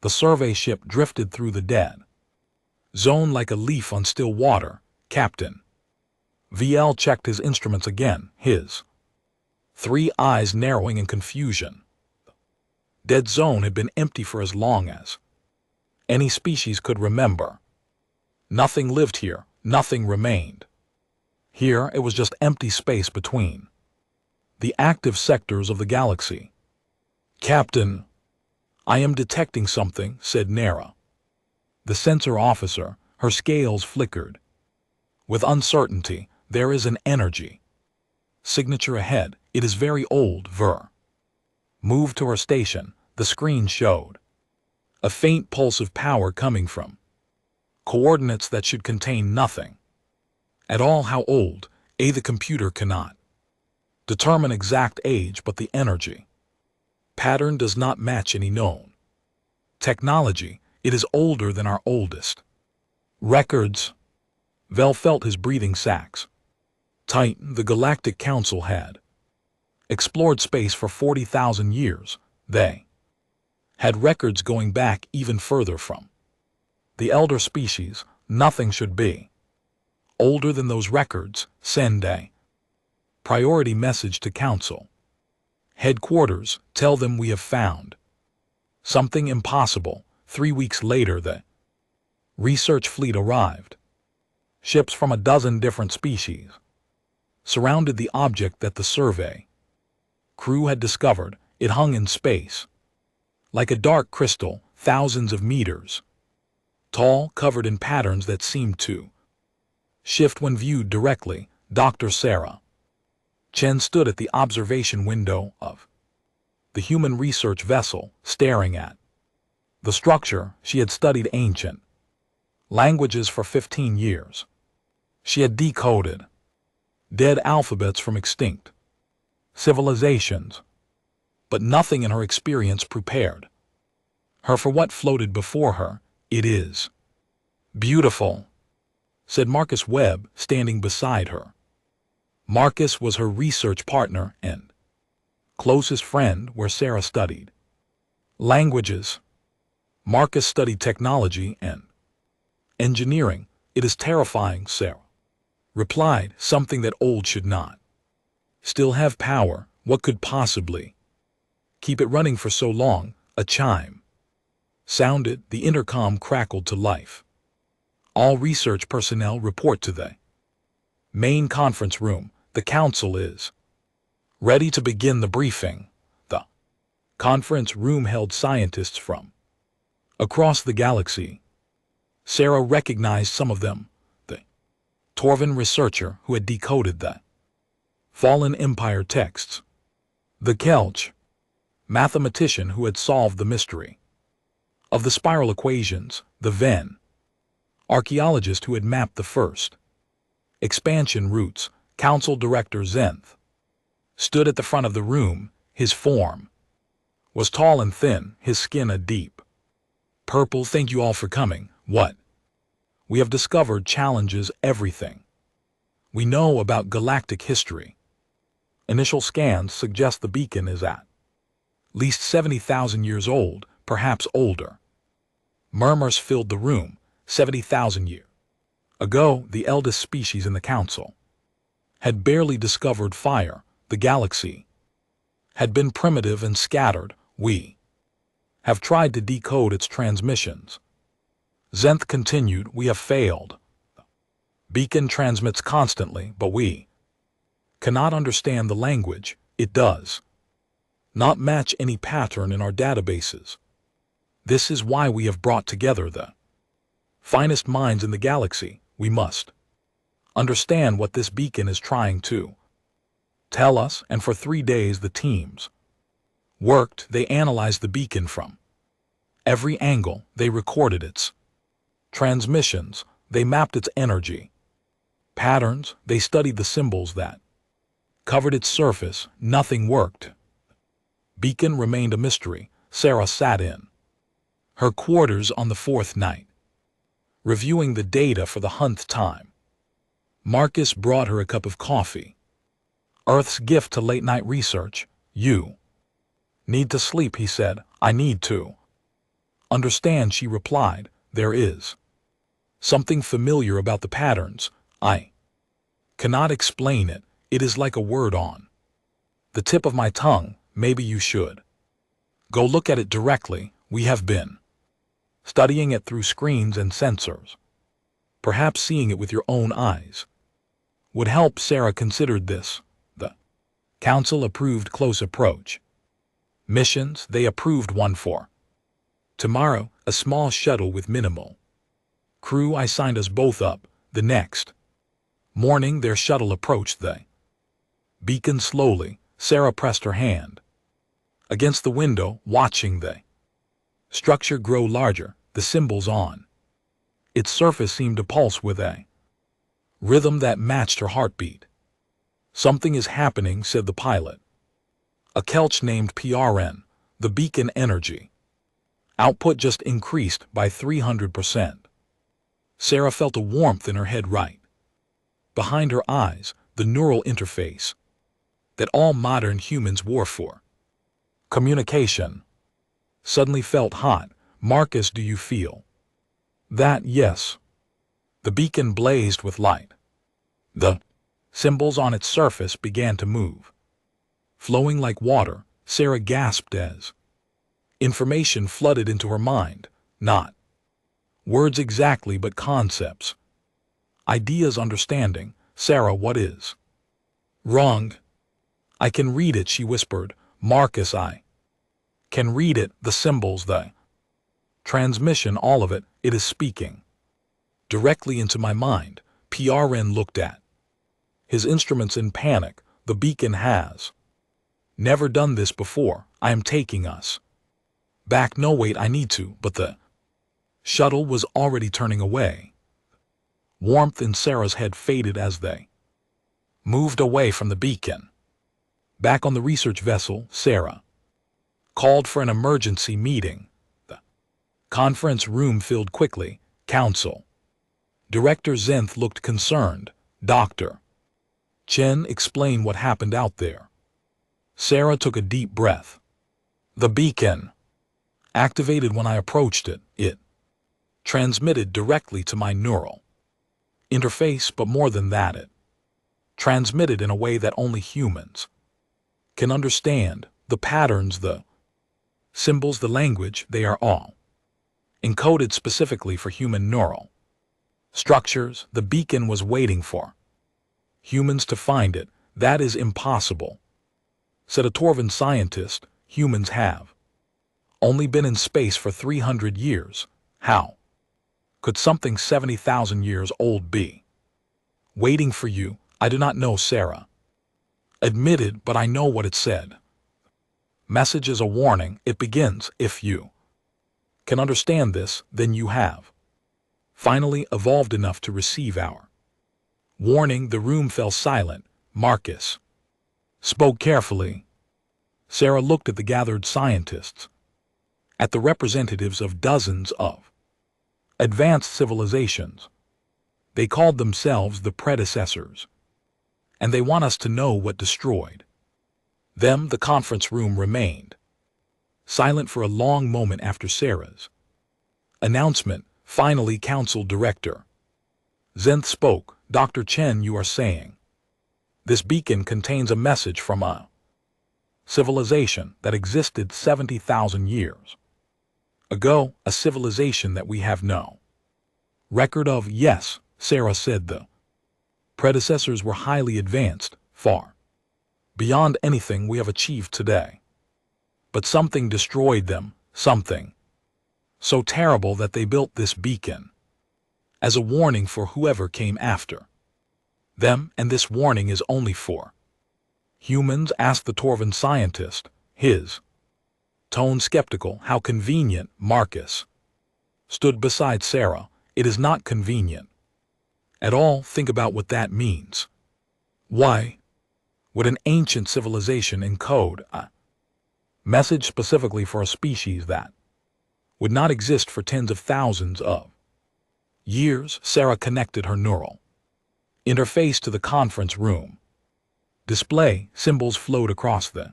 The survey ship drifted through the dead zone like a leaf on still water, Captain. VL checked his instruments again, his three eyes narrowing in confusion. Dead zone had been empty for as long as any species could remember. Nothing lived here, nothing remained. Here it was just empty space between the active sectors of the galaxy. Captain, I am detecting something, said Nara. The sensor officer, her scales flickered. With uncertainty, there is an energy signature ahead. It is very old, Ver. Moved to her station, the screen showed a faint pulse of power coming from coordinates that should contain nothing at all. How old? The computer cannot determine exact age, but the energy pattern does not match any known technology. It is older than our oldest records. Vel felt his breathing sacs tighten. The Galactic Council had explored space for 40,000 years. They had records going back even further from the elder species. Nothing should be older than those records. Send a priority message to Council headquarters. Tell them we have found something impossible. 3 weeks later, the research fleet arrived. Ships from a dozen different species surrounded the object that the survey crew had discovered. It hung in space like a dark crystal, thousands of meters tall, covered in patterns that seemed to shift when viewed directly. Dr. Sarah Chen stood at the observation window of the human research vessel, staring at the structure. She had studied ancient languages for 15 years. She had decoded dead alphabets from extinct civilizations, but nothing in her experience prepared her for what floated before her. It is beautiful, said Marcus Webb, standing beside her. Marcus was her research partner and closest friend where Sarah studied languages. Marcus studied technology and engineering. It is terrifying, Sarah replied. Something that old should not still have power. What could possibly keep it running for so long? A chime sounded. The intercom crackled to life. All research personnel report to the main conference room. The council is ready to begin the briefing. The conference room held scientists from across the galaxy. Sarah recognized some of them. The Torvin researcher who had decoded the Fallen Empire texts. The Kelch mathematician who had solved the mystery of the spiral equations. The Ven archaeologist who had mapped the first expansion routes. Council Director Zenth stood at the front of the room. His form was tall and thin, his skin a deep purple. Thank you all for coming. What we have discovered challenges everything we know about galactic history. Initial scans suggest the beacon is at least 70,000 years old, perhaps older. Murmurs filled the room. 70,000 years ago, the eldest species in the council had barely discovered fire. The galaxy had been primitive and scattered. We have tried to decode its transmissions. Zenth continued. We have failed. Beacon transmits constantly, but we cannot understand the language. It does not match any pattern in our databases. This is why we have brought together the finest minds in the galaxy. We must understand what this beacon is trying to tell us. And for 3 days the teams worked. They analyzed the beacon from every angle. They recorded its transmissions. They mapped its energy patterns. They studied the symbols that covered its surface. Nothing worked. Beacon remained a mystery. Sarah sat in her quarters on the 4th night, reviewing the data for the 100th time. Marcus brought her a cup of coffee. Earth's gift to late-night research. You need to sleep, he said. I need to Understand, she replied, there is something familiar about the patterns. I cannot explain it. It is like a word on the tip of my tongue. Maybe you should go look at it directly. We have been studying it through screens and sensors. Perhaps seeing it with your own eyes would help. Sarah considered this. The council approved close approach missions. They approved one for tomorrow, a small shuttle with minimal crew. I signed us both up. The next morning their shuttle approached the beacon slowly. Sarah pressed her hand against the window, watching the structure grow larger. The symbols on its surface seemed to pulse with a rhythm that matched her heartbeat. Something is happening, said the pilot. A Kelch named PRN. The beacon energy output just increased by 300%. Sarah felt a warmth in her head right behind her eyes, the neural interface that all modern humans wore for communication suddenly felt hot. Marcus, do you feel that? Yes. The beacon blazed with light. The symbols on its surface began to move, flowing like water. Sarah gasped as information flooded into her mind. Not words exactly, but concepts, ideas, understanding. Sarah, what is wrong? I can read it, she whispered. Marcus, I can read it. The symbols, the transmission, all of it. It is speaking directly into my mind. PRN looked at his instruments in panic. The beacon has never done this before. I am taking us back. No, wait, I need to. But the shuttle was already turning away. Warmth in Sarah's head faded as they moved away from the beacon. Back on the research vessel, Sarah called for an emergency meeting. The conference room filled quickly. Council Director Zenth looked concerned. Dr. Chen, explain what happened out there. Sarah took a deep breath. The beacon activated when I approached it. It transmitted directly to my neural interface, but more than that, it transmitted in a way that only humans can understand. The patterns, the symbols, the language, they are all encoded specifically for human neural structures. The beacon was waiting for humans to find it. That is impossible, said a Torvan scientist. Humans have only been in space for 300 years. How could something 70,000 years old be waiting for you? I do not know, Sarah admitted, but I know what it said. Message is a warning. It begins, if you can understand this, then you have finally evolved enough to receive our warning. The room fell silent. Marcus spoke carefully. Sarah looked at the gathered scientists, at the representatives of dozens of advanced civilizations. They called themselves the predecessors, and they want us to know what destroyed them. The conference room remained silent for a long moment after Sarah's announcement. Finally, Council Director Zenth spoke. Dr. Chen, you are saying this beacon contains a message from a civilization that existed 70,000 years ago, a civilization that we have no record of? Yes, Sarah said. The predecessors were highly advanced, far beyond anything we have achieved today. But something destroyed them, something so terrible that they built this beacon as a warning for whoever came after them. And this warning is only for humans? Asked the Torvan scientist, his tone skeptical. How convenient. Marcus stood beside Sarah. It is not convenient at all. Think about what that means. Why would an ancient civilization encode a message specifically for a species that would not exist for tens of thousands of years? Sarah connected her neural interface to the conference room display. Symbols flowed across the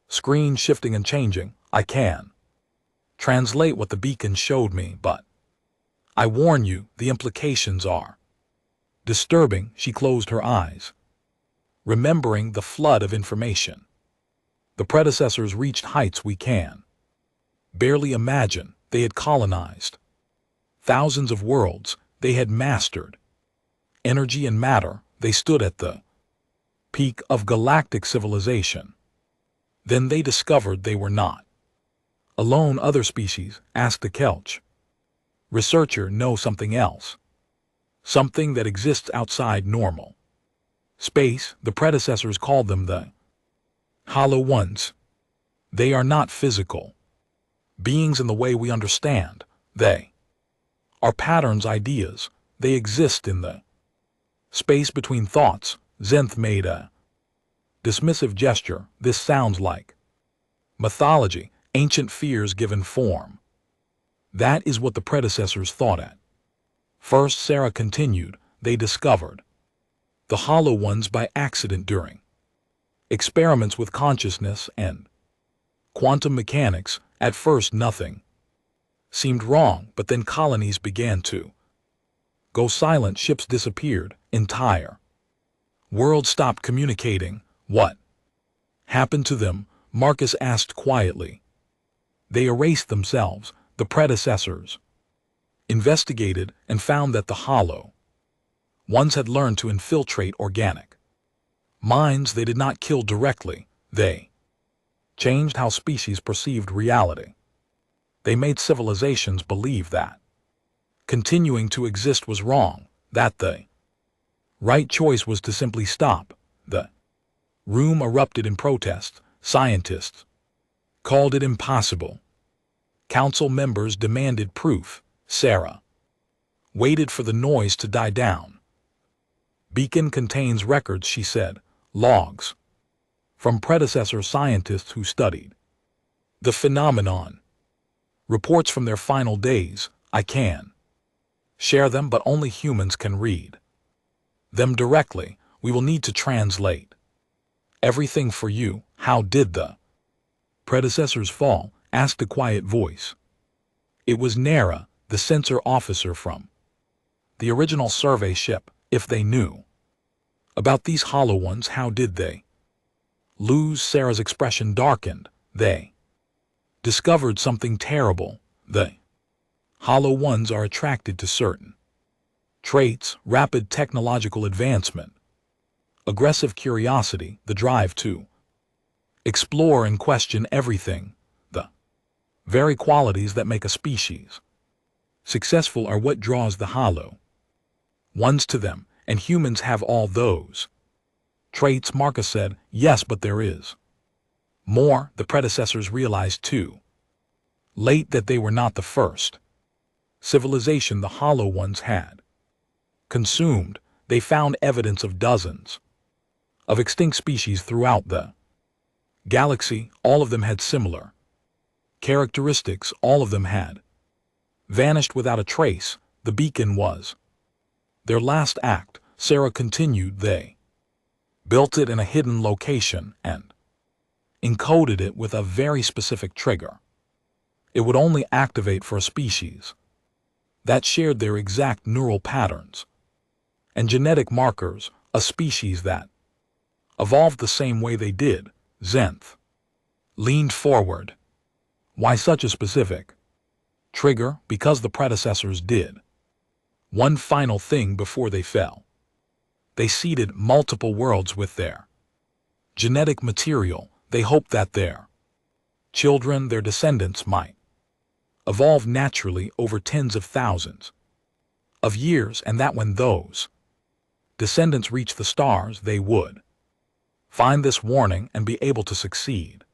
screen, shifting and changing. I can Translate what the beacon showed me, but I warn you, the implications are disturbing. She closed her eyes, remembering the flood of information. The predecessors reached heights we can barely imagine. They had colonized thousands of worlds. They had mastered energy and matter. They stood at the peak of galactic civilization. Then they discovered they were not alone. Other species, asked the Kelch researcher, know something else, something that exists outside normal space. The predecessors called them the Hollow Ones. They are not physical beings in the way we understand. They are patterns, ideas. They exist in the space between thoughts. Zenth made a dismissive gesture. This sounds like mythology, ancient fears given form. That is what the predecessors thought at first. Sarah continued, they discovered the Hollow Ones by accident during experiments with consciousness and quantum mechanics. At first nothing seemed wrong, but then colonies began to go silent. Ships disappeared. Entire worlds stopped communicating. What happened to them? Marcus asked quietly. They erased themselves. The predecessors investigated and found that the Hollow Ones had learned to infiltrate organic minds. They did not kill directly. They changed how species perceived reality. They made civilizations believe that continuing to exist was wrong, that the right choice was to simply stop. The room erupted in protest. Scientists called it impossible. Council members demanded proof. Sarah waited for the noise to die down. Beacon contains records, she said, logs from predecessor scientists who studied the phenomenon, reports from their final days. I can share them, but only humans can read them directly. We will need to translate everything for you. How did the predecessors fall? Asked a quiet voice. It was Nara, the censor officer from the original survey ship. If they knew about these Hollow Ones, how did they lose? Sarah's expression darkened. They discovered something terrible. The Hollow Ones are attracted to certain traits: rapid technological advancement, aggressive curiosity, the drive to explore and question everything. The very qualities that make a species successful are what draws the Hollow Ones to them, and humans have all those traits. Marcus said, yes, but there is more. The predecessors realized too late that they were not the first civilization the Hollow Ones had consumed. They found evidence of dozens of extinct species throughout the galaxy. All of them had similar characteristics. All of them had vanished without a trace. The beacon was their last act. Sarah continued, they built it in a hidden location and encoded it with a very specific trigger. It would only activate for a species that shared their exact neural patterns and genetic markers, a species that evolved the same way they did. Zenth leaned forward. Why such a specific trigger? Because the predecessors did one final thing before they fell. They seeded multiple worlds with their genetic material. They hoped that their children, their descendants, might evolve naturally over tens of thousands of years, and that when those descendants reached the stars, they would find this warning and be able to succeed.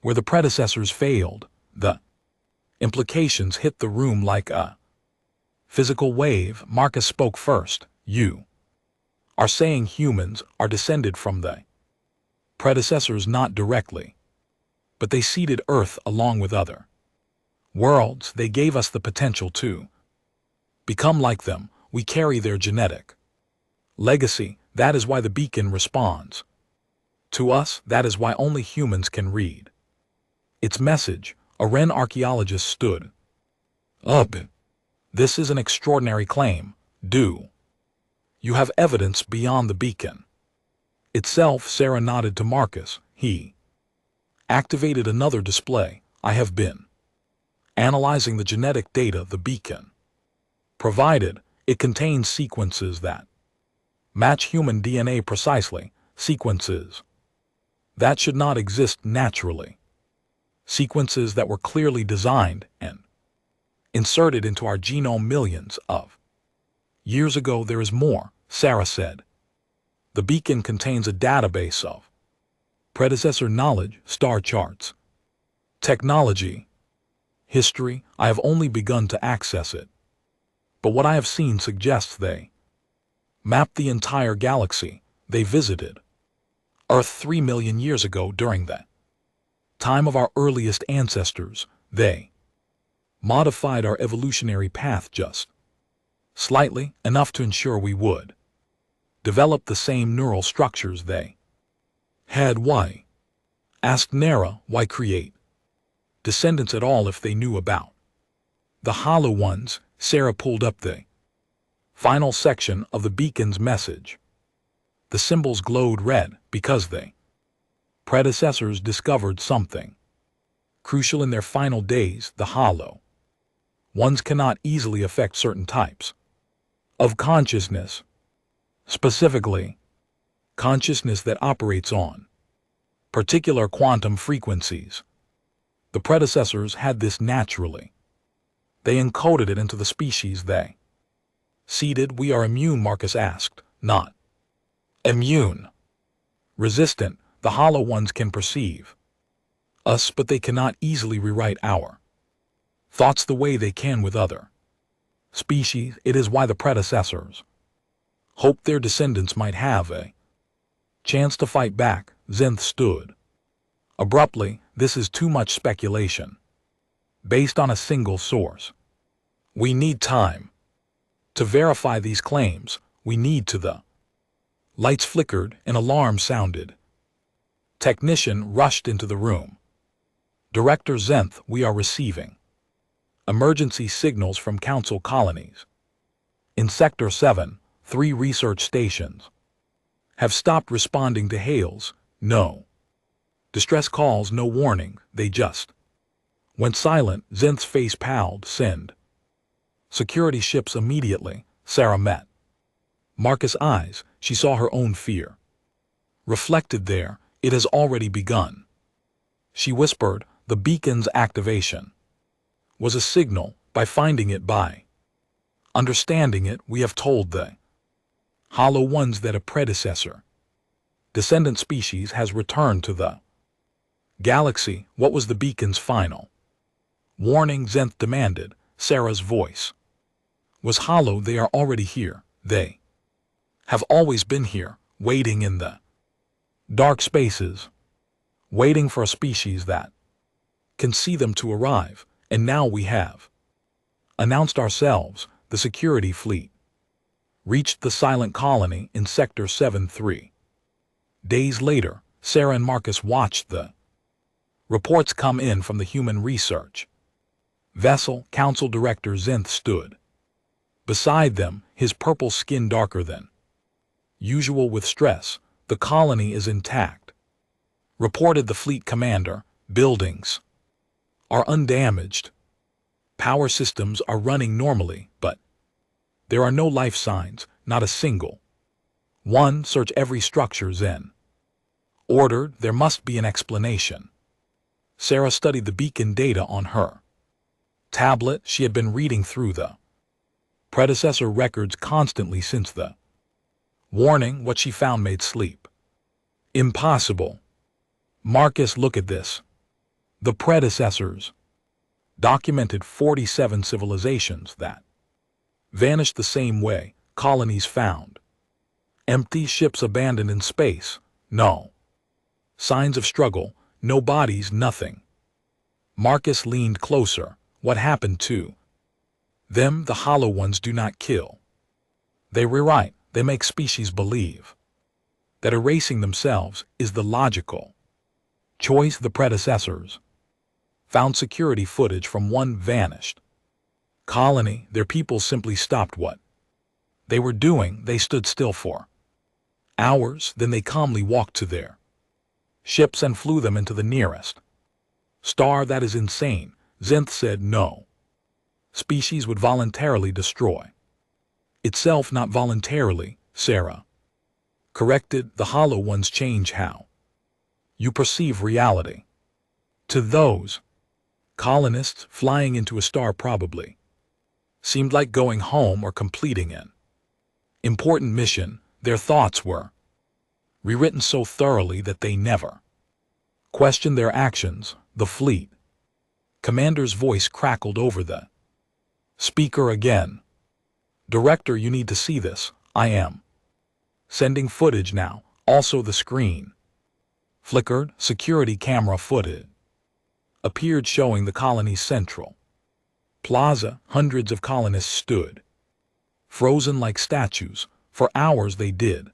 Where the predecessors failed, the implications hit the room like a physical wave. Marcus spoke first. You are saying humans are descended from the predecessors? Not directly, but they seeded Earth along with other worlds. They gave us the potential to become like them. We carry their genetic legacy. That is why the beacon responds to us. That is why only humans can read its message. A Wren archaeologist stood up. This is an extraordinary claim. Do you have evidence beyond the beacon itself? Sarah nodded to Marcus. He activated another display. I have been analyzing the genetic data the beacon provided. It contains sequences that match human DNA precisely, sequences that should not exist naturally, sequences that were clearly designed and inserted into our genome millions of years ago. There is more, Sarah said. The beacon contains a database of predecessor knowledge, star charts, technology, history. I have only begun to access it, but what I have seen suggests they mapped the entire galaxy. They visited Earth 3 million years ago during the time of our earliest ancestors. They modified our evolutionary path just slightly, enough to ensure we would develop the same neural structures they had. Why? Asked Nara. Why create descendants at all if they knew about the hollow ones? Sarah pulled up the final section of the beacon's message. The symbols glowed red because they predecessors discovered something crucial in their final days. The hollow ones cannot easily affect certain types of consciousness, specifically consciousness that operates on particular quantum frequencies. The predecessors had this naturally. They encoded it into the species they seeded. We are immune, Marcus asked. Not immune. Resistant. The hollow ones can perceive us, but they cannot easily rewrite our thoughts the way they can with other species. It is why the predecessors hoped their descendants might have a chance to fight back. Zenth stood abruptly. This is too much speculation based on a single source. We need time to verify these claims. We need to. The lights flickered, an alarm sounded. Technician rushed into the room. Director Zenth, we are receiving emergency signals from Council colonies. In Sector 7, 3 research stations have stopped responding to hails. No distress calls, no warning. They just went silent. Zenth's face palled. Send security ships immediately. Sarah met Marcus' eyes. She saw her own fear reflected there. It has already begun. She whispered, the beacon's activation was a signal. By finding it, by understanding it, we have told the hollow ones that a predecessor descendant species has returned to the galaxy. What was the beacon's final warning? Zenth demanded. Sarah's voice was hollow. They are already here. They have always been here, waiting in the dark spaces, waiting for a species that can see them to arrive. And now we have announced ourselves. The security fleet reached the silent colony in Sector 7. 3 days later, Sarah and Marcus watched the reports come in from the human research vessel. Council Director Zenth stood beside them, his purple skin darker than usual with stress. The colony is intact, reported the fleet commander. Buildings are undamaged. Power systems are running normally, but there are no life signs, not a single one. Search every structure, Zen ordered. There must be an explanation. Sarah studied the beacon data on her tablet. She had been reading through the predecessor records constantly since the warning. What she found made sleep impossible. Marcus, look at this. The predecessors documented 47 civilizations that vanished the same way. Colonies found empty, ships abandoned in space. No signs of struggle, no bodies, nothing. Marcus leaned closer. What happened to them? The hollow ones do not kill. They rewrite. They make species believe that erasing themselves is the logical choice. The predecessors Found security footage from one vanished colony. Their people simply stopped what they were doing. They stood still for hours, then they calmly walked to their ships and flew them into the nearest star. That is insane. Zenth said. No species would voluntarily destroy itself, not voluntarily, Sarah corrected. The hollow ones change how you perceive reality. To those colonists, flying into a star probably seemed like going home or completing an important mission. Their thoughts were rewritten so thoroughly that they never questioned their actions. The fleet commander's voice crackled over the speaker again. Director, you need to see this. I am sending footage now. Also the screen flickered. Security camera footage appeared showing the colony's central plaza. Hundreds of colonists stood frozen like statues. For hours they did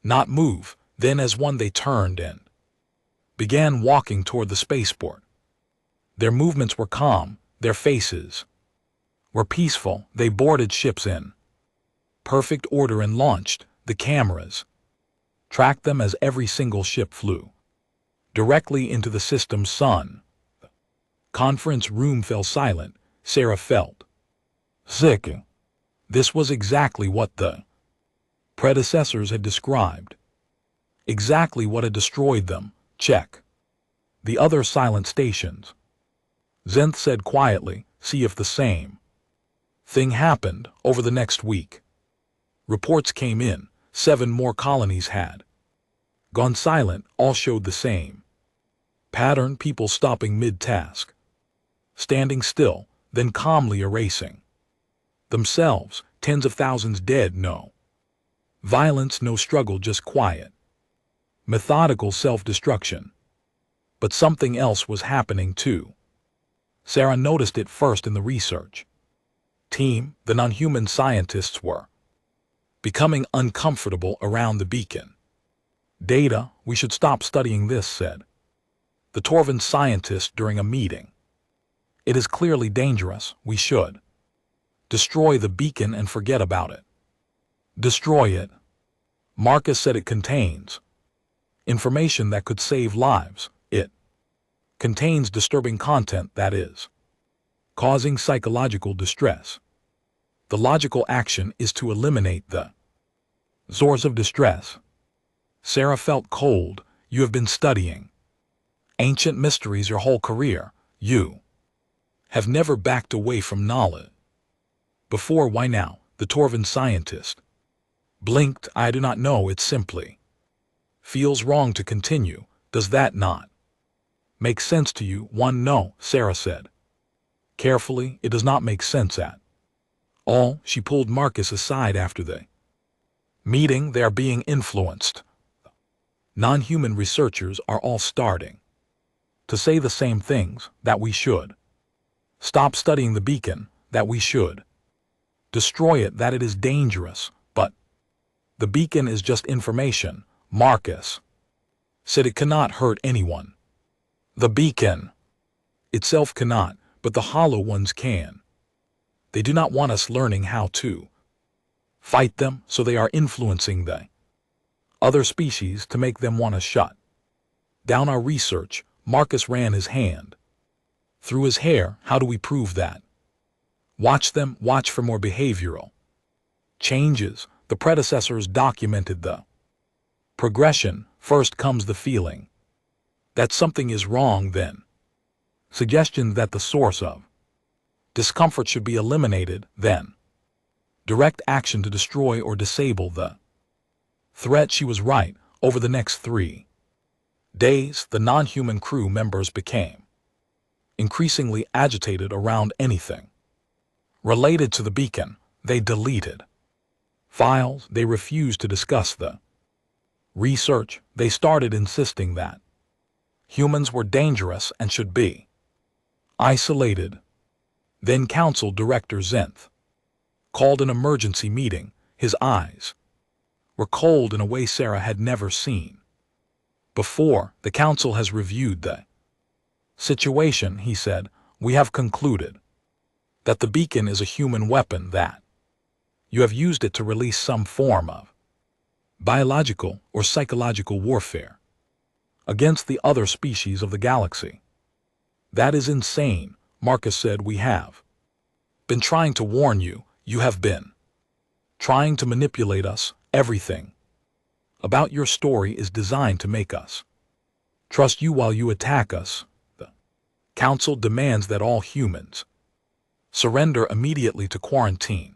not move. Then as one they turned and began walking toward the spaceport. Their movements were calm. Their faces were peaceful. They boarded ships in perfect order and launched. The cameras tracked them as every single ship flew directly into the system's sun. The conference room fell silent. Sarah felt sick. This was exactly what the predecessors had described. Exactly what had destroyed them. Check the other silent stations. Zenth said quietly. See if the same thing happened. Over the next week, reports came in. 7 more colonies had gone silent. All showed the same pattern. People stopping mid-task, standing still, then calmly erasing themselves. Tens of thousands dead. No violence, no struggle, just quiet, methodical self-destruction. But something else was happening too. Sarah noticed it first in the research team. The non-human scientists were becoming uncomfortable around the beacon data. We should stop studying this, said the Torvan scientist during a meeting. It is clearly dangerous. We should destroy the beacon and forget about it. Destroy it. Marcus said it contains information that could save lives. It contains disturbing content that is causing psychological distress. The logical action is to eliminate the source of distress. Sarah felt cold. You have been studying ancient mysteries your whole career. You have never backed away from knowledge before. Why now? The Torvan scientist blinked. I do not know. It simply feels wrong to continue. Does that not make sense to you? No, Sarah said carefully. It does not make sense at all. She pulled Marcus aside after the meeting. They are being influenced. Non-human researchers are all starting to say the same things, that we should stop studying the beacon, that we should destroy it, that it is dangerous. But the beacon is just information. Marcus said it cannot hurt anyone. The beacon itself cannot, but the hollow ones can. They do not want us learning how to fight them, so they are influencing the other species to make them want to shut down our research. Marcus ran his hand through his hair. How do we prove that? Watch them. Watch for more behavioral changes. The predecessors documented the progression. First comes the feeling that something is wrong, then suggestions that the source of discomfort should be eliminated, then direct action to destroy or disable the threat. She was right. Over the next 3 days, the non-human crew members became increasingly agitated around anything related to the beacon. They deleted files. They refused to discuss the research. They started insisting that humans were dangerous and should be isolated. Then Council Director Zenth called an emergency meeting. His eyes were cold in a way Sarah had never seen before. The council has reviewed the Situation, he said, we have concluded that the beacon is a human weapon that you have used it to release some form of biological or psychological warfare against the other species of the galaxy. That is insane, Marcus said. We have been trying to warn you. You have been trying to manipulate us. Everything about your story is designed to make us trust you while you attack us. The Council demands that all humans surrender immediately to quarantine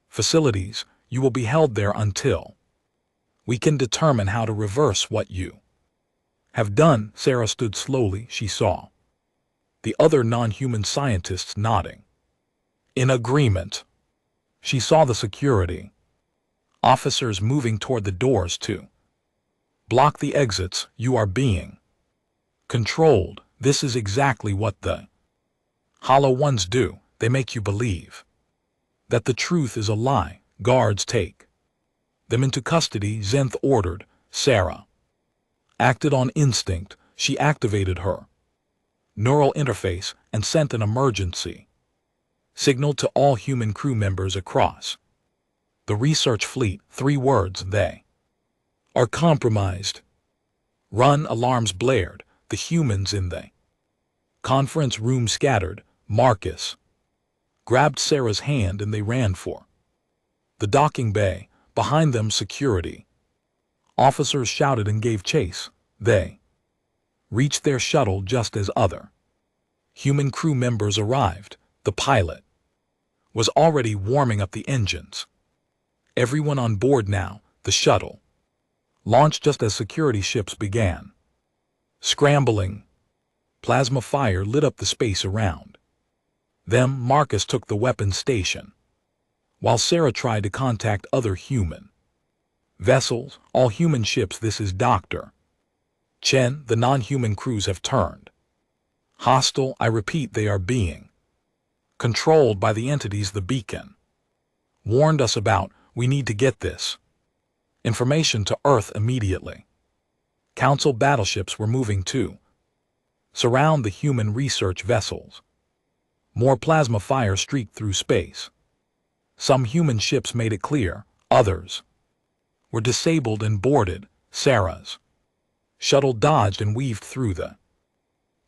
facilities. You will be held there until we can determine how to reverse what you have done. Sarah stood slowly. She saw the other non-human scientists nodding in agreement. She saw the security officers moving toward the doors to block the exits. You are being controlled. This is exactly what the Hollow Ones do. They make you believe that the truth is a lie. Guards, take them into custody, Zenth ordered. Sarah acted on instinct. She activated her neural interface and sent an emergency signal to all human crew members across the research fleet. 3 words: they are compromised. Run. Alarms blared. The humans in the conference room scattered. Marcus grabbed Sarah's hand and they ran for the docking bay. Behind them, security officers shouted and gave chase. They reached their shuttle just as other human crew members arrived. The pilot was already warming up the engines. Everyone on board now. The shuttle launched just as security ships began scrambling. Plasma fire lit up the space around them. Marcus took the weapons station, while Sarah tried to contact other human vessels. All human ships. This is Dr. Chen. The non-human crews have turned hostile. I repeat, they are being controlled by the entities the beacon warned us about. We need to get this information to Earth immediately. Council battleships were moving to surround the human research vessels. More plasma fire streaked through space. Some human ships made it clear, others were disabled and boarded. Sarah's shuttle dodged and weaved through the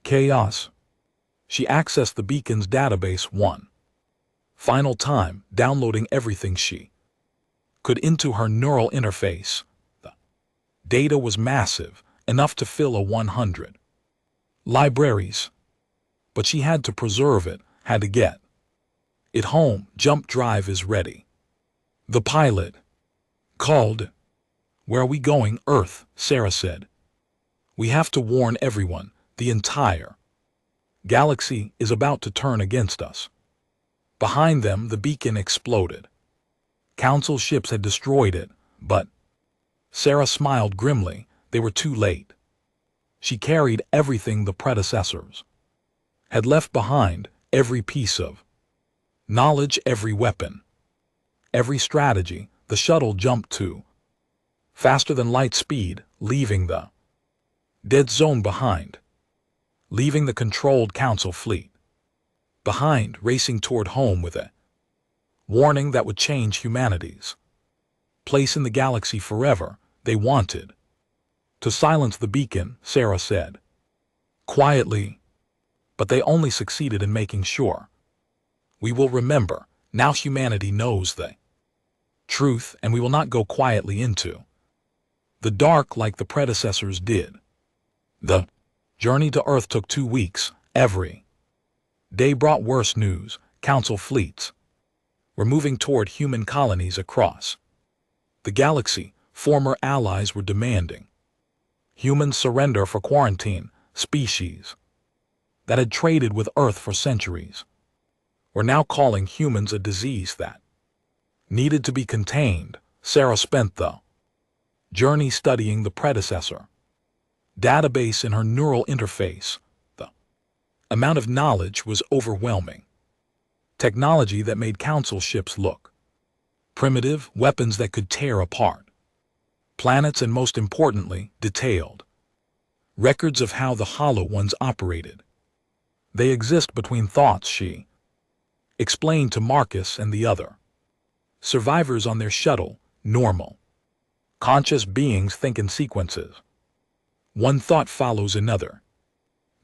chaos. She accessed the beacon's database one final time, downloading everything she could into her neural interface. The data was massive, enough to fill a 100 libraries. But she had to preserve it, had to get it home. Jump drive is ready, the pilot called. Where are we going? Earth, Sarah said. We have to warn everyone. The entire galaxy is about to turn against us. Behind them, the beacon exploded. Council ships had destroyed it, but Sarah smiled grimly. They were too late. She carried everything the predecessors had left behind, every piece of knowledge, every weapon, every strategy. The shuttle jumped to faster than light speed, leaving the dead zone behind, leaving the controlled Council fleet behind, racing toward home with a warning that would change humanity's place in the galaxy forever. They wanted to silence the beacon, Sarah said quietly, but they only succeeded in making sure we will remember. Now humanity knows the truth, and we will not go quietly into the dark like the predecessors did. The journey to Earth took 2 weeks. Every day brought worse news. Council fleets were moving toward human colonies across the galaxy. Former allies were demanding humans surrender for quarantine. Species that had traded with Earth for centuries were now calling humans a disease that needed to be contained. Sarah spent the journey studying the predecessor database in her neural interface. The amount of knowledge was overwhelming. Technology that made Council ships look primitive, weapons that could tear apart planets, and most importantly, detailed Records of how the Hollow Ones operated. They exist between thoughts, she explained to Marcus and the other. Survivors on their shuttle, normal. Conscious beings think in sequences. One thought follows another.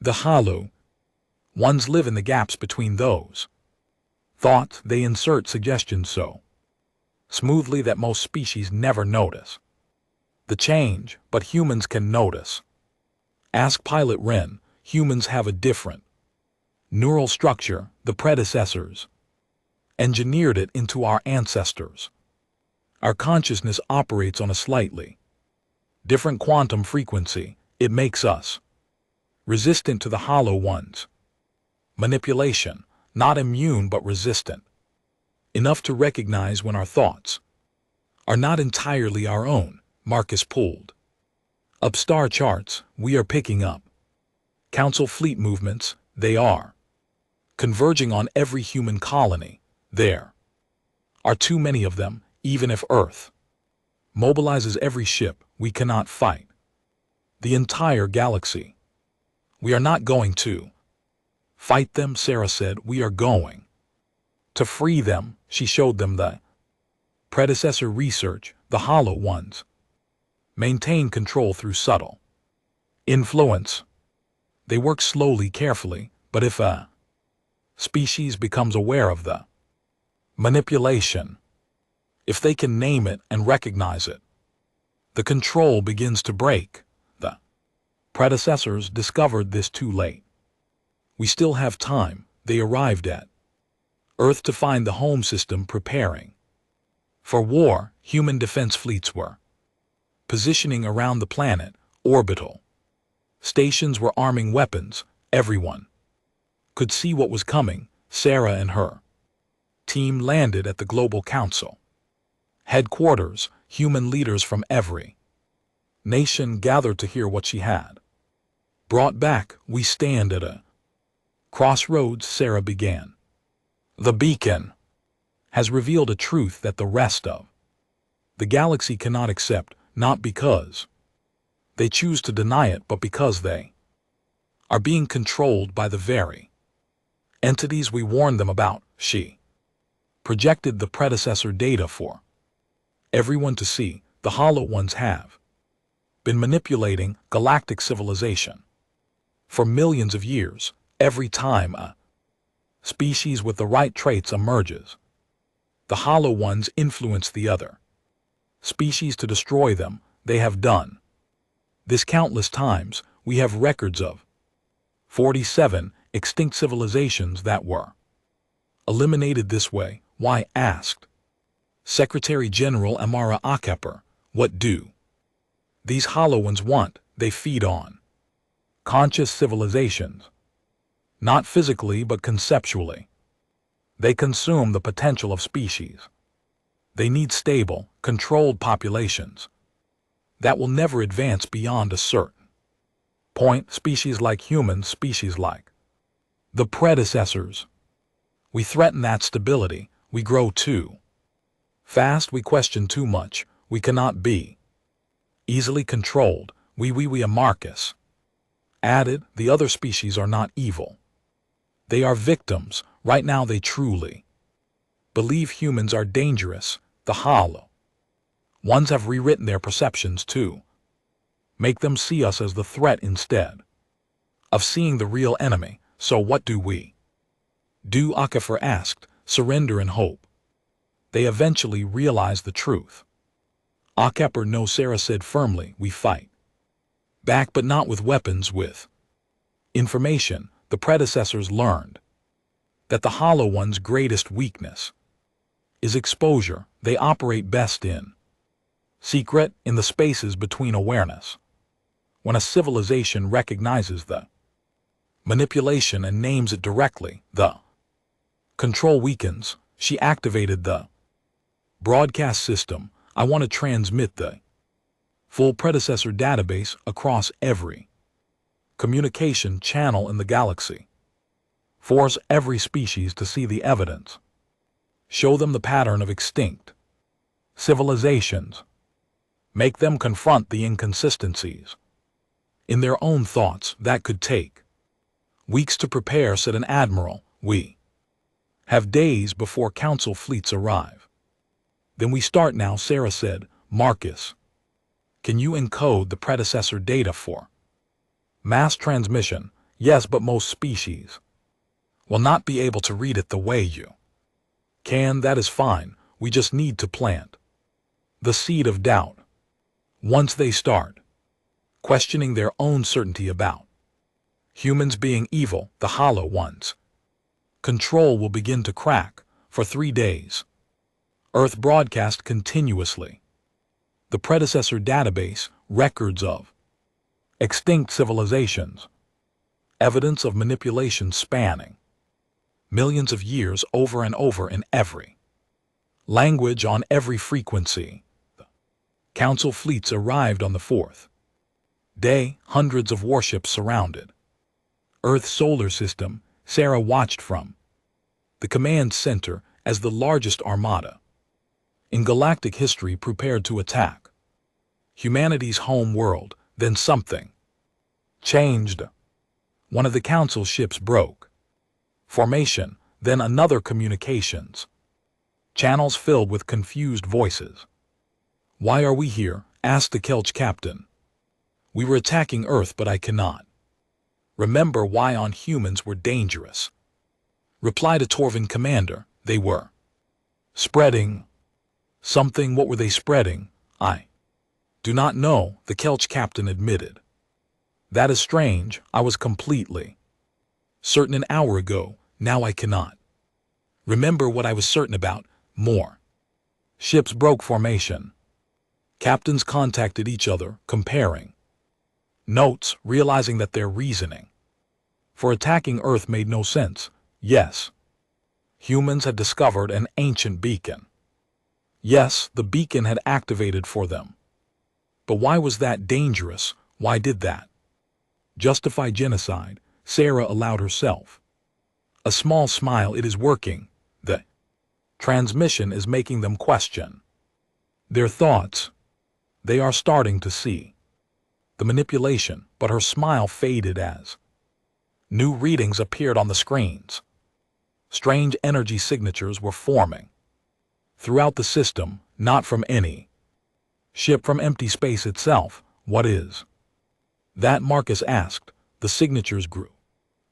The Hollow Ones live in the gaps between those thoughts. They insert suggestions so smoothly that most species never notice the change, but humans can notice. Ask Pilot Wren. Humans have a different neural structure. The predecessors engineered it into our ancestors. Our consciousness operates on a slightly different quantum frequency. It makes us resistant to the Hollow Ones' manipulation, not immune but resistant enough to recognize when our thoughts are not entirely our own. Marcus pulled up star charts. We are picking up Council fleet movements. They are converging on every human colony. There are too many of them. Even if Earth mobilizes every ship, we cannot fight the entire galaxy. We are not going to fight them, Sarah said. We are going to free them. She showed them the predecessor research. The Hollow Ones maintain control through subtle influence. They work slowly, carefully, but if a species becomes aware of the manipulation, if they can name it and recognize it, the control begins to break. The predecessors discovered this too late. We still have time. They arrived at Earth to find the home system preparing for war. Human defense fleets were positioning around the planet. Orbital stations were arming weapons. Everyone could see what was coming. Sarah and her team landed at the Global Council headquarters. Human leaders from every nation gathered to hear what she had brought back. We stand at a crossroads, Sarah began. The beacon has revealed a truth that the rest of the galaxy cannot accept, not because they choose to deny it, but because they are being controlled by the very entities we warned them about. She projected the predecessor data for everyone to see. The Hollow Ones have been manipulating galactic civilization for millions of years. Every time a species with the right traits emerges, the Hollow Ones influence the other species to destroy them. They have done this countless times. We have records of 47 extinct civilizations that were eliminated this way. Why? Asked Secretary General Amara Akeper. What do these Hollow Ones want? They feed on conscious civilizations, not physically but conceptually. They consume the potential of species. They need stable, controlled populations that will never advance beyond a certain point. Species like humans, species like the predecessors. We threaten that stability. We grow too fast. We question too much. We cannot be easily controlled. We Marcus added. The other species are not evil. They are victims. Right now they truly believe humans are dangerous. The Hollow Ones have rewritten their perceptions to make them see us as the threat instead of seeing the real enemy. So what do we do? Akefer asked. Surrender and hope they eventually realize the truth. Akeper, no, Sarah said firmly. We fight back, but not with weapons, with information. The predecessors learned that the Hollow Ones' greatest weakness is exposure. They operate best in secret, in the spaces between awareness. When a civilization recognizes the manipulation and names it directly, the control weakens. She activated the broadcast system. I want to transmit the full predecessor database across every communication channel in the galaxy. Force every species to see the evidence. Show them the pattern of extinct civilizations. Make them confront the inconsistencies In their own thoughts, that could take weeks to prepare, said an admiral. We have days before council fleets arrive. Then we start now, Sarah said. Marcus, can you encode the predecessor data for mass transmission? Yes, but most species will not be able to read it the way you can. That is fine. We just need to plant the seed of doubt. Once they start questioning their own certainty about humans being evil, the hollow ones' control will begin to crack. For 3 days, Earth broadcast continuously. The predecessor database, records of extinct civilizations, evidence of manipulation spanning millions of years, over and over in every language, on every frequency. The council fleets arrived on the 4th day. Hundreds of warships surrounded Earth's solar system. Sarah watched from the command center as the largest armada in galactic history prepared to attack humanity's home world. Then something changed. One of the council ships broke formation, then another. Communications channels filled with confused voices. Why are we here? Asked the Kelch captain. We were attacking Earth, but I cannot remember why on humans were dangerous. Replied a Torvan commander. They were spreading something. What were they spreading? I do not know, the Kelch captain admitted. That is strange. I was completely certain an hour ago. Now I cannot remember what I was certain about. More ships broke formation. Captains contacted each other, comparing notes, realizing that their reasoning for attacking Earth made no sense. Yes, humans had discovered an ancient beacon. Yes, the beacon had activated for them. But why was that dangerous? Why did that justify genocide? Sarah allowed herself a small smile. It is working. The transmission is making them question their thoughts. They are starting to see the manipulation, but her smile faded as new readings appeared on the screens. Strange energy signatures were forming throughout the system, not from any ship, from empty space itself. What is that? Marcus asked. The signatures grew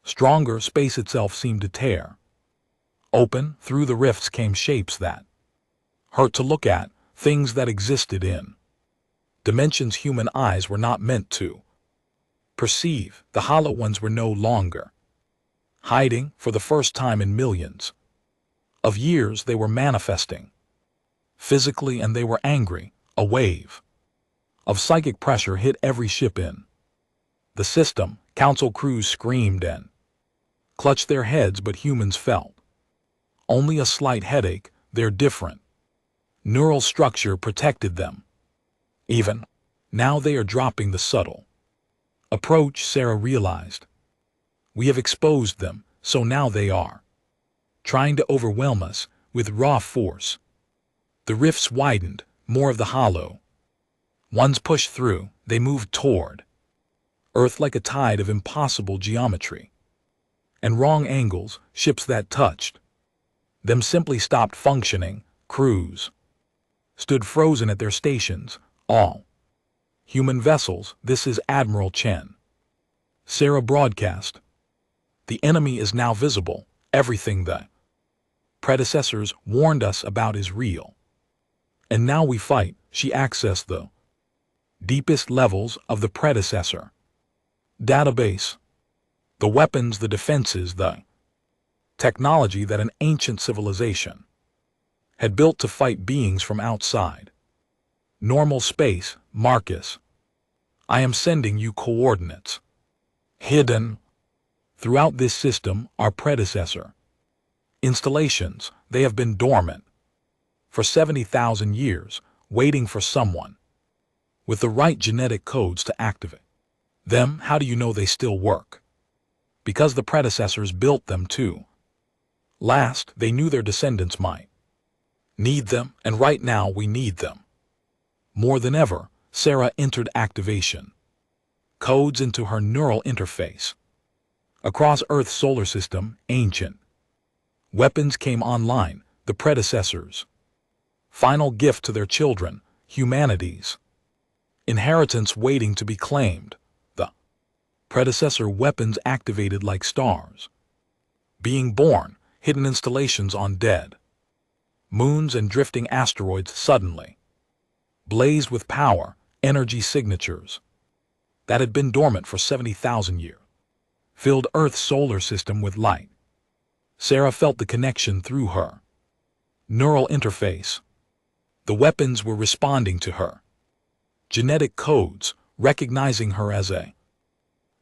stronger. Space itself seemed to tear open. Through the rifts came shapes that hurt to look at, things that existed in dimensions human eyes were not meant to perceive. The hollow ones were no longer hiding. For the first time in millions of years, they were manifesting physically, and they were angry. A wave of psychic pressure hit every ship in the system. Council crews screamed and clutched their heads, but humans felt only a slight headache. Their different neural structure protected them. Even now they are dropping the subtle approach, Sarah realized. We have exposed them, so now they are trying to overwhelm us with raw force. The rifts widened. More of the hollow ones pushed through. They moved toward Earth like a tide of impossible geometry and wrong angles. Ships that touched them simply stopped functioning. Crews stood frozen at their stations. All human vessels. This is Admiral Chen. Sarah broadcast. The enemy is now visible. Everything the predecessors warned us about is real. And now we fight. She accessed the deepest levels of the predecessor database. The weapons, the defenses, the technology that an ancient civilization had built to fight beings from outside normal space. Marcus, I am sending you coordinates. Hidden throughout this system are predecessor installations. They have been dormant for 70,000 years, waiting for someone with the right genetic codes to activate them. How do you know they still work? Because the predecessors built them too. Last, they knew their descendants might need them, and right now we need them more than ever. Sarah entered activation Codes into her neural interface. Across Earth's solar system, ancient weapons came online, the predecessors. Final gift to their children, humanity's inheritance waiting to be claimed. The predecessor weapons activated like stars. Being born, hidden installations on dead moons and drifting asteroids suddenly blazed with power, energy signatures that had been dormant for 70,000 years. Filled Earth's solar system with light. Sarah felt the connection through her neural interface. The weapons were responding to her genetic codes, recognizing her as a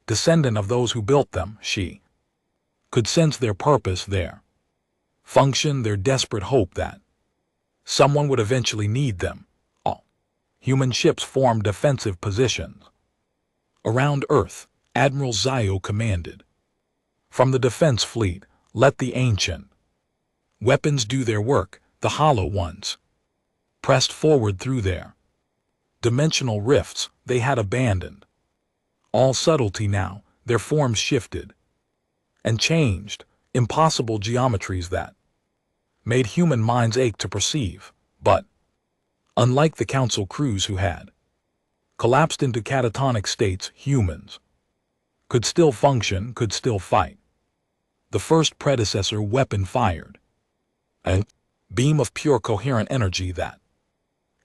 descendant of those who built them. She could sense their purpose, their function, their desperate hope that someone would eventually need them. All human ships formed defensive positions around Earth. Admiral Zio commanded. From the defense fleet, let the ancient weapons do their work. The hollow ones pressed forward through their dimensional rifts they had abandoned. All subtlety now, their forms shifted and changed, impossible geometries that made human minds ache to perceive. But, unlike the council crews who had collapsed into catatonic states, humans could still function, could still fight. The first predecessor weapon fired a beam of pure coherent energy that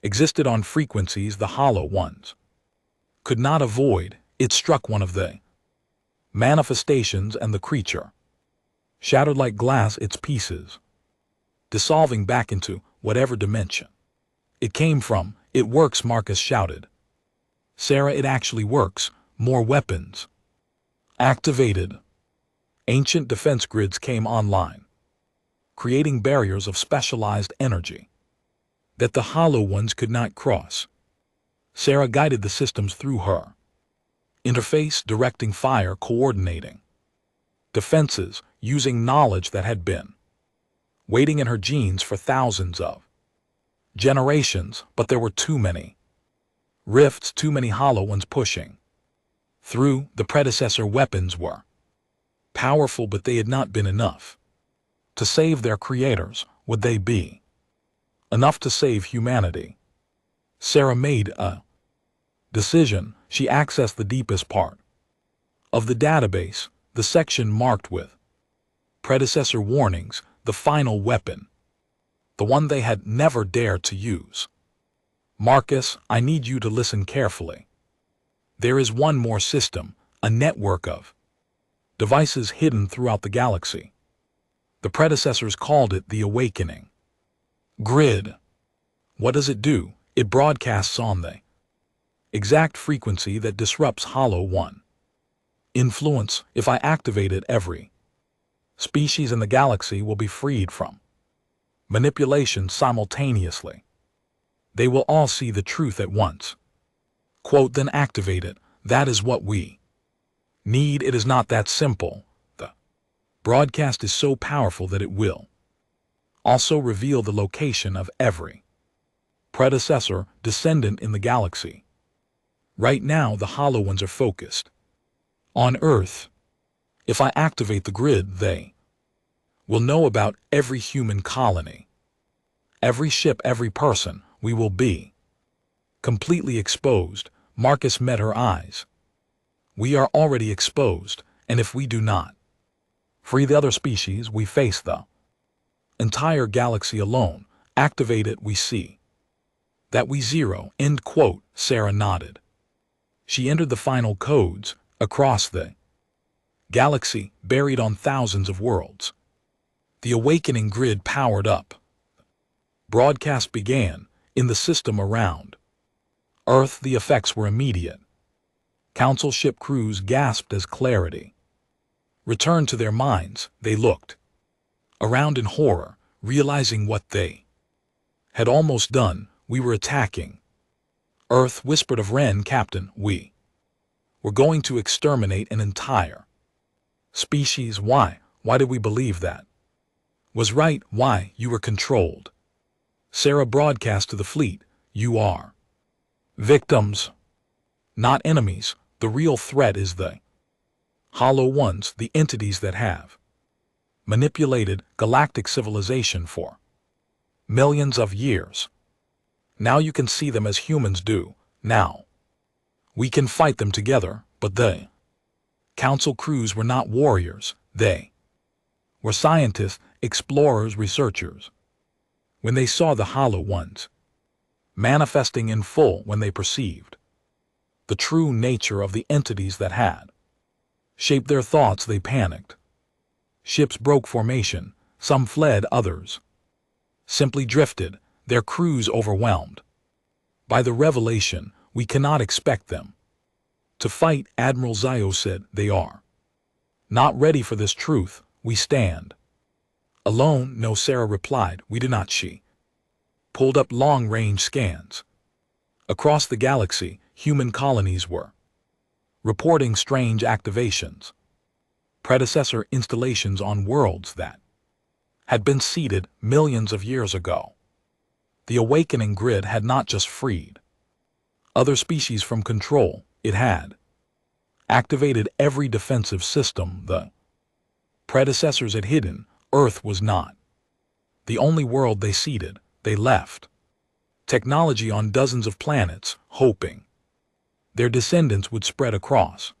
existed on frequencies the hollow ones could not avoid. It struck one of the manifestations, and the creature shattered like glass, its pieces dissolving back into whatever dimension it came from. It works, Marcus shouted. Sarah, it actually works. More weapons activated. Ancient defense grids came online, creating barriers of specialized energy that the hollow ones could not cross. Sarah guided the systems through her interface, directing fire, coordinating defenses, using knowledge that had been waiting in her genes for thousands of generations. But there were too many rifts, too many hollow ones pushing through. The predecessor weapons were powerful, but they had not been enough to save their creators. Would they be enough to save humanity? Sarah made a decision. She accessed the deepest part of the database, the section marked with predecessor warnings, the final weapon, the one they had never dared to use. Marcus, I need you to listen carefully. There is one more system, a network of devices hidden throughout the galaxy. The predecessors called it the Awakening Grid. What does it do? It broadcasts on the exact frequency that disrupts Hollow One influence. If I activate it, every species in the galaxy will be freed from manipulation simultaneously. They will all see the truth at once. Quote, then activate it. That is what we need. It is not that simple. The broadcast is so powerful that it will also reveal the location of every predecessor descendant in the galaxy. Right now, the Hollow Ones are focused on Earth. If I activate the grid, they will know about every human colony, every ship, every person. We will be completely exposed. Marcus met her eyes. We are already exposed, and if we do not free the other species, we face the entire galaxy alone. Activate it, we see that we zero. End quote. Sarah nodded. She entered the final codes across the galaxy, buried on thousands of worlds. The awakening grid powered up. Broadcast began in the system around Earth. The effects were immediate. Council ship crews gasped as clarity returned to their minds. They looked around in horror, realizing what they had almost done. We were attacking Earth, whispered of Ren. Captain, we were going to exterminate an entire species. Why? Why did we believe that was right? Why? You were controlled. Sarah broadcast to the fleet. You are victims, not enemies. The real threat is the Hollow Ones, the entities that have manipulated galactic civilization for millions of years. Now you can see them as humans do. Now we can fight them together, but the Council crews were not warriors. They were scientists, explorers, researchers. When they saw the Hollow Ones manifesting in full, when they perceived the true nature of the entities that had shaped their thoughts, they panicked. Ships broke formation, some fled, others simply drifted, their crews overwhelmed by the revelation. We cannot expect them to fight, Admiral Zio said. They are not ready for this truth. We stand alone. No, Sarah replied. We do not. She pulled up long-range scans. Across the galaxy, human colonies were reporting strange activations, predecessor installations on worlds that had been seeded millions of years ago. The awakening grid had not just freed other species from control, it had activated every defensive system the predecessors had hidden. Earth was not the only world they seeded. They left technology on dozens of planets, hoping their descendants would spread across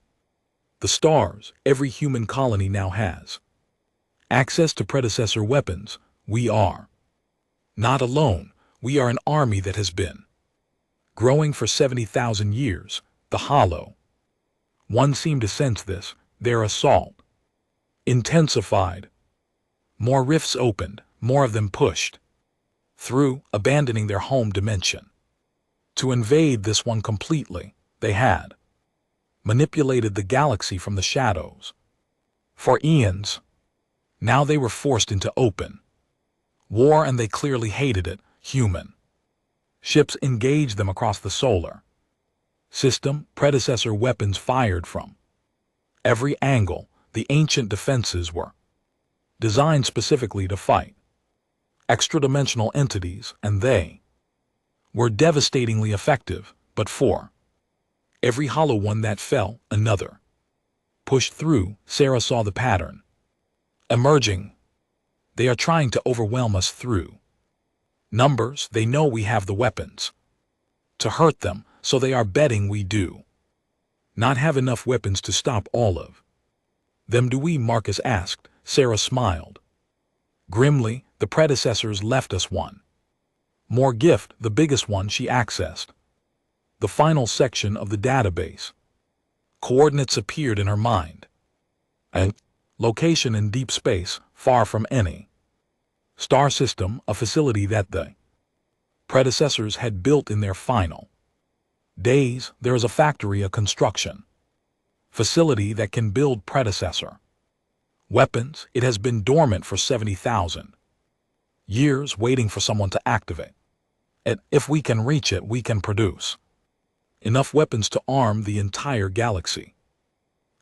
the stars. Every human colony now has access to predecessor weapons. We are not alone. We are an army that has been growing for 70,000 years. The Hollow Ones seemed to sense this. Their assault intensified. More rifts opened, more of them pushed through, abandoning their home dimension to invade this one completely. They had manipulated the galaxy from the shadows for eons. Now they were forced into open war, and they clearly hated it. Human ships engaged them across the solar system, predecessor weapons fired from every angle. The ancient defenses were designed specifically to fight extra-dimensional entities, and they were devastatingly effective. But for every Hollow One that fell, another pushed through. Sarah saw the pattern emerging. They are trying to overwhelm us through numbers. They know we have the weapons to hurt them, so they are betting we do not have enough weapons to stop all of them. Do we? Marcus asked. Sarah smiled grimly. The predecessors left us one more gift, the biggest one. She accessed the final section of the database. Coordinates appeared in her mind. A location in deep space, far from any star system, a facility that the predecessors had built in their final days. There is a factory, a construction facility that can build predecessor weapons. It has been dormant for 70,000 years, waiting for someone to activate it. If we can reach it, we can produce enough weapons to arm the entire galaxy.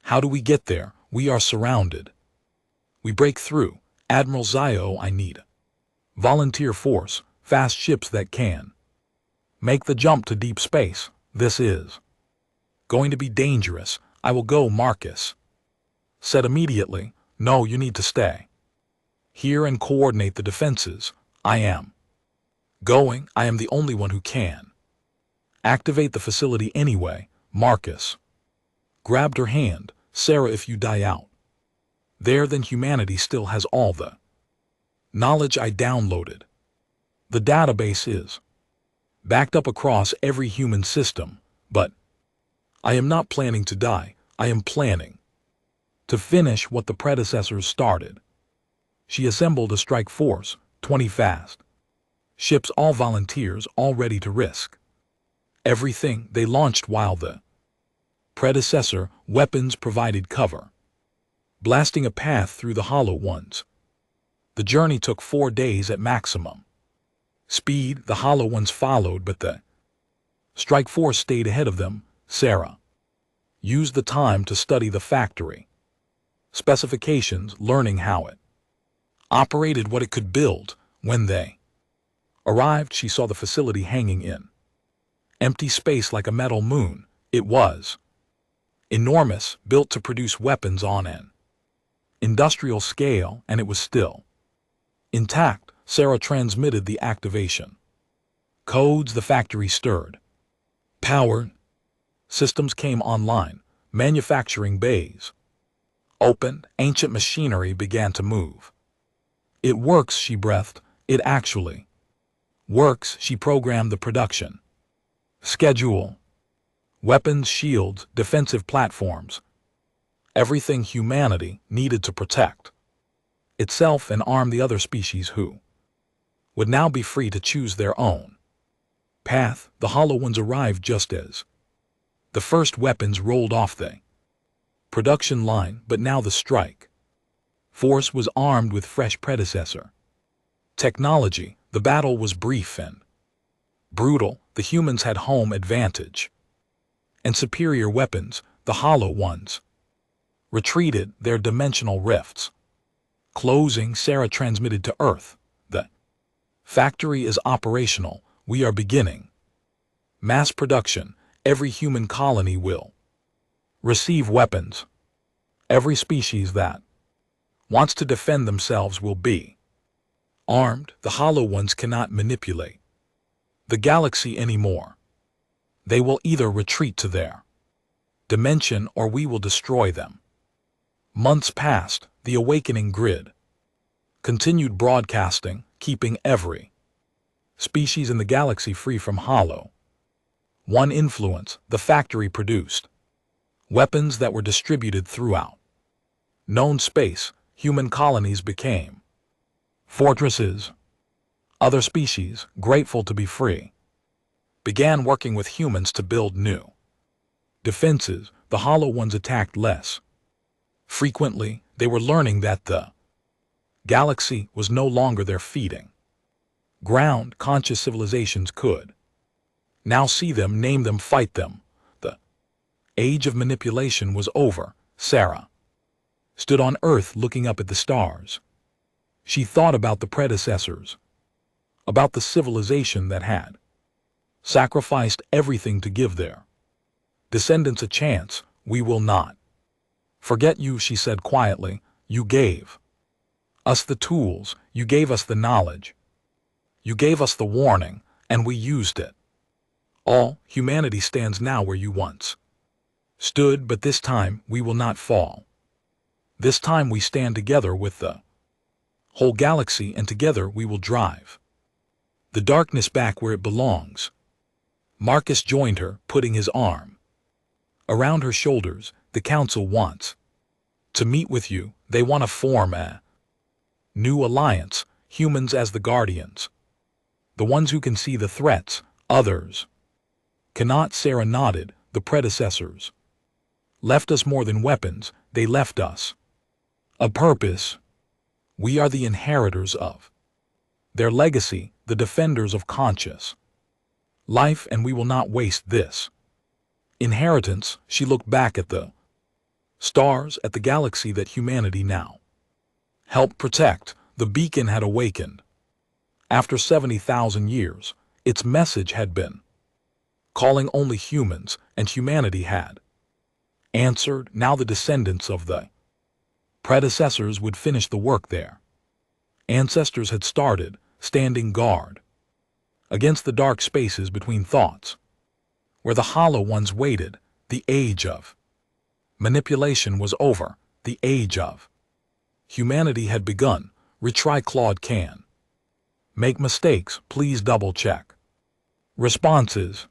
How do we get there? We are surrounded. We break through. Admiral Zio, I need volunteer force, fast ships that can make the jump to deep space. This is going to be dangerous. I will go, Marcus said immediately. No, you need to stay here and coordinate the defenses. I am going. I am the only one who can activate the facility anyway. Marcus grabbed her hand. Sarah, if you die out there, then humanity still has all the knowledge I downloaded. The database is backed up across every human system, but I am not planning to die. I am planning to finish what the predecessors started. She assembled a strike force, 20 fast ships, all volunteers, all ready to risk everything. They launched while the predecessor weapons provided cover, blasting a path through the Hollow Ones. The journey took 4 days at maximum speed. The Hollow Ones followed, but the strike force stayed ahead of them. Sarah used the time to study the factory specifications, learning how it operated, what it could build. When they arrived, she saw the facility hanging in empty space like a metal moon. It was Enormous, built to produce weapons on an industrial scale, and it was still intact. Sarah transmitted the activation codes. The factory stirred. Power systems came online. Manufacturing bays opened. Ancient machinery began to move. It works, she breathed. It actually works. She programmed the production schedule. Weapons, shields, defensive platforms. Everything humanity needed to protect itself and arm the other species who would now be free to choose their own path. The Hollow Ones arrived just as the first weapons rolled off the production line, but now the strike force was armed with fresh predecessor technology. The battle was brief and brutal. The humans had home advantage and superior weapons. The Hollow Ones retreated, their dimensional rifts closing. Sarah transmitted to Earth. The factory is operational. We are beginning mass production. Every human colony will receive weapons. Every species that wants to defend themselves will be armed. The Hollow Ones cannot manipulate the galaxy anymore. They will either retreat to their dimension or we will destroy them. Months passed. The awakening grid continued broadcasting, keeping every species in the galaxy free from Hollow One influence. The factory produced weapons that were distributed throughout known space. Human colonies became fortresses. Other species, grateful to be free, began working with humans to build new defenses. The Hollow Ones attacked less frequently. They were learning that the galaxy was no longer their feeding ground. Conscious civilizations could now see them, name them, fight them. The age of manipulation was over. Sarah stood on Earth looking up at the stars. She thought about the predecessors, about the civilization that had sacrificed everything to give their descendants a chance. We will not forget you, she said quietly. You gave us the tools, you gave us the knowledge, you gave us the warning, and we used it. All humanity stands now where you once stood, but this time we will not fall. This time we stand together with the whole galaxy, and together we will drive the darkness back where it belongs. Marcus joined her, putting his arm around her shoulders. The council wants to meet with you. They want to form a new alliance, humans as the guardians, the ones who can see the threats others cannot. Sarah nodded. The predecessors left us more than weapons. They left us a purpose. We are the inheritors of their legacy, the defenders of conscious life, and we will not waste this inheritance. She looked back at the stars, at the galaxy that humanity now helped protect. The beacon had awakened. After 70,000 years, its message had been calling only humans, and humanity had answered. Now the descendants of the predecessors would finish the work their ancestors had started, standing guard against the dark spaces between thoughts, where the Hollow Ones waited. The age of manipulation was over. The age of humanity had begun. Retry. Claude can make mistakes. Please double check responses.